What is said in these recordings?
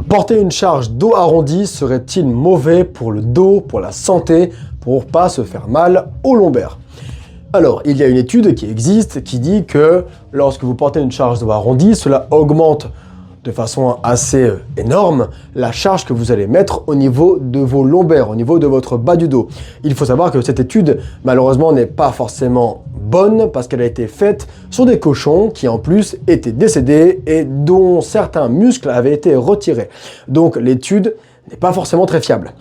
Porter une charge dos arrondi serait-il mauvais pour le dos, pour la santé, pour pas se faire mal au lombaire? Alors, il y a une étude qui existe qui dit que lorsque vous portez une charge dos arrondi, cela augmente de façon assez énorme la charge que vous allez mettre au niveau de vos lombaires, au niveau de votre bas du dos. Il faut savoir que cette étude, malheureusement, n'est pas forcément bonne parce qu'elle a été faite sur des cochons qui en plus étaient décédés et dont certains muscles avaient été retirés. Donc l'étude n'est pas forcément très fiable.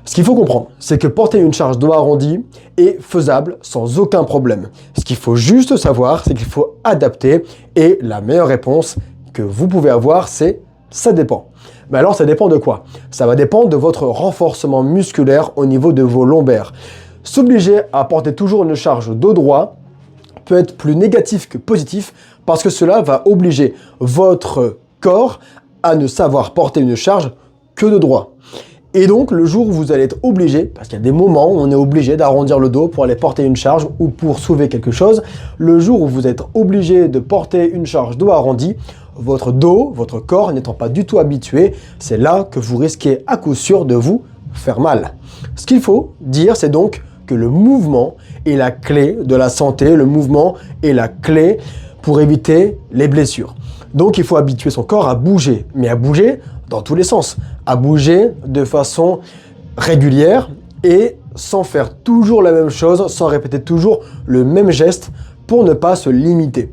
Ce qu'il faut comprendre, c'est que porter une charge dos arrondi est faisable sans aucun problème. Ce qu'il faut juste savoir, c'est qu'il faut adapter et la meilleure réponse que vous pouvez avoir, c'est « ça dépend ». Mais alors, ça dépend de quoi? Ça va dépendre de votre renforcement musculaire au niveau de vos lombaires. S'obliger à porter toujours une charge dos droit peut être plus négatif que positif parce que cela va obliger votre corps à ne savoir porter une charge que de droit. Et donc, le jour où vous allez être obligé, parce qu'il y a des moments où on est obligé d'arrondir le dos pour aller porter une charge ou pour soulever quelque chose, le jour où vous êtes obligé de porter une charge dos arrondi, votre dos, votre corps n'étant pas du tout habitué, c'est là que vous risquez à coup sûr de vous faire mal. Ce qu'il faut dire, c'est donc que le mouvement est la clé de la santé, le mouvement est la clé pour éviter les blessures. Donc il faut habituer son corps à bouger, mais à bouger dans tous les sens, à bouger de façon régulière et sans faire toujours la même chose, sans répéter toujours le même geste pour ne pas se limiter.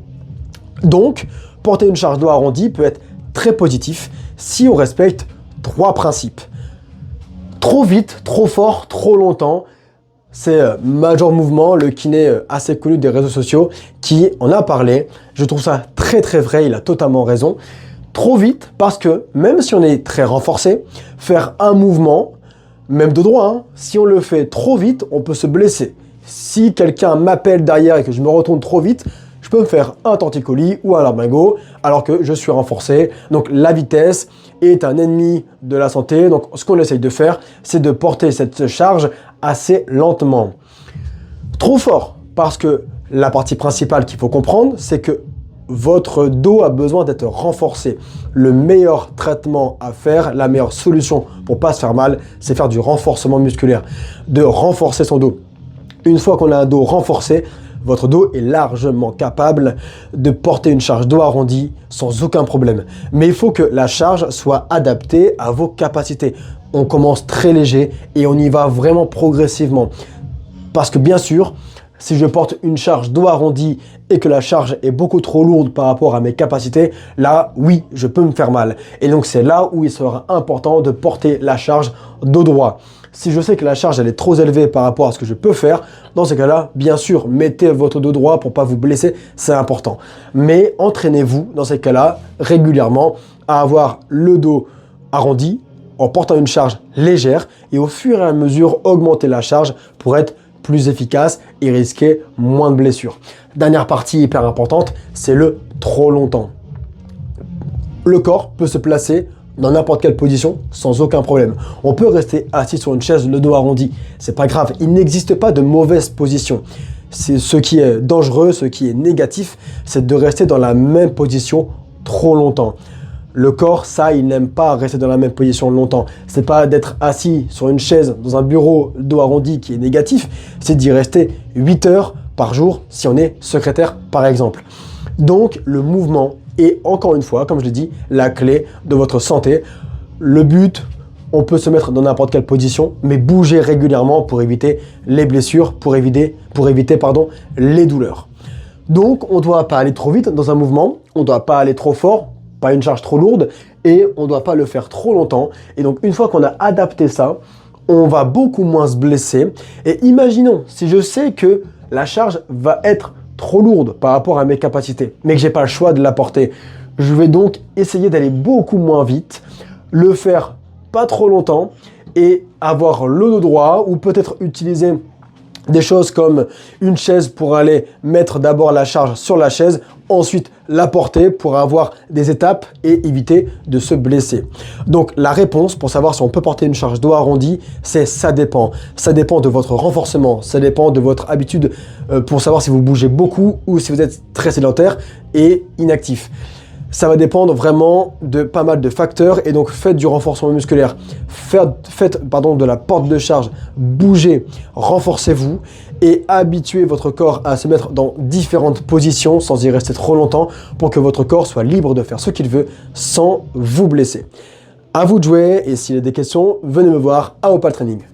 Donc, porter une charge dos arrondi peut être très positif si on respecte 3 principes. Trop vite, trop fort, trop longtemps, c'est Major Mouvement, le kiné assez connu des réseaux sociaux, qui en a parlé. Je trouve ça très vrai, il a totalement raison. Trop vite parce que même si on est très renforcé, faire un mouvement, même de droit, hein, si on le fait trop vite, on peut se blesser. Si quelqu'un m'appelle derrière et que je me retourne trop vite, je peux me faire un torticolis ou un lumbago alors que je suis renforcé. Donc la vitesse est un ennemi de la santé. Donc ce qu'on essaye de faire, c'est de porter cette charge assez lentement. Trop fort parce que la partie principale qu'il faut comprendre, c'est que votre dos a besoin d'être renforcé. Le meilleur traitement à faire, la meilleure solution pour pas se faire mal, c'est faire du renforcement musculaire, de renforcer son dos. Une fois qu'on a un dos renforcé, votre dos est largement capable de porter une charge dos arrondi sans aucun problème. Mais il faut que la charge soit adaptée à vos capacités. On commence très léger et on y va vraiment progressivement. Parce que bien sûr, si je porte une charge dos arrondi et que la charge est beaucoup trop lourde par rapport à mes capacités, là, oui, je peux me faire mal. Et donc, c'est là où il sera important de porter la charge dos droit. Si je sais que la charge elle est trop élevée par rapport à ce que je peux faire, dans ces cas-là, bien sûr, mettez votre dos droit pour ne pas vous blesser, c'est important. Mais entraînez-vous dans ces cas-là régulièrement à avoir le dos arrondi en portant une charge légère et au fur et à mesure augmenter la charge pour être plus efficace et risquer moins de blessures. Dernière partie hyper importante, c'est le trop longtemps. Le corps peut se placer dans n'importe quelle position sans aucun problème. On peut rester assis sur une chaise le dos arrondi, c'est pas grave, il n'existe pas de mauvaise position. C'est ce qui est dangereux, ce qui est négatif, c'est de rester dans la même position trop longtemps. Le corps, ça, il n'aime pas rester dans la même position longtemps. C'est pas d'être assis sur une chaise dans un bureau dos arrondi qui est négatif, c'est d'y rester 8 heures par jour si on est secrétaire par exemple. Donc le mouvement est encore une fois, comme je l'ai dit, la clé de votre santé. Le but, on peut se mettre dans n'importe quelle position, mais bouger régulièrement pour éviter les blessures, pour éviter les douleurs. Donc on ne doit pas aller trop vite dans un mouvement, on ne doit pas aller trop fort, pas une charge trop lourde et on ne doit pas le faire trop longtemps. Et donc une fois qu'on a adapté ça, on va beaucoup moins se blesser. Et imaginons, si je sais que la charge va être trop lourde par rapport à mes capacités, mais que j'ai pas le choix de la porter, je vais donc essayer d'aller beaucoup moins vite, le faire pas trop longtemps et avoir le dos droit ou peut-être utiliser des choses comme une chaise pour aller mettre d'abord la charge sur la chaise, ensuite la porter pour avoir des étapes et éviter de se blesser. Donc la réponse pour savoir si on peut porter une charge dos arrondi, c'est ça dépend. Ça dépend de votre renforcement, ça dépend de votre habitude pour savoir si vous bougez beaucoup ou si vous êtes très sédentaire et inactif. Ça va dépendre vraiment de pas mal de facteurs et donc faites du renforcement musculaire, faites de la porte de charge, bougez, renforcez-vous et habituez votre corps à se mettre dans différentes positions sans y rester trop longtemps pour que votre corps soit libre de faire ce qu'il veut sans vous blesser. À vous de jouer et s'il y a des questions, venez me voir à Opal Training.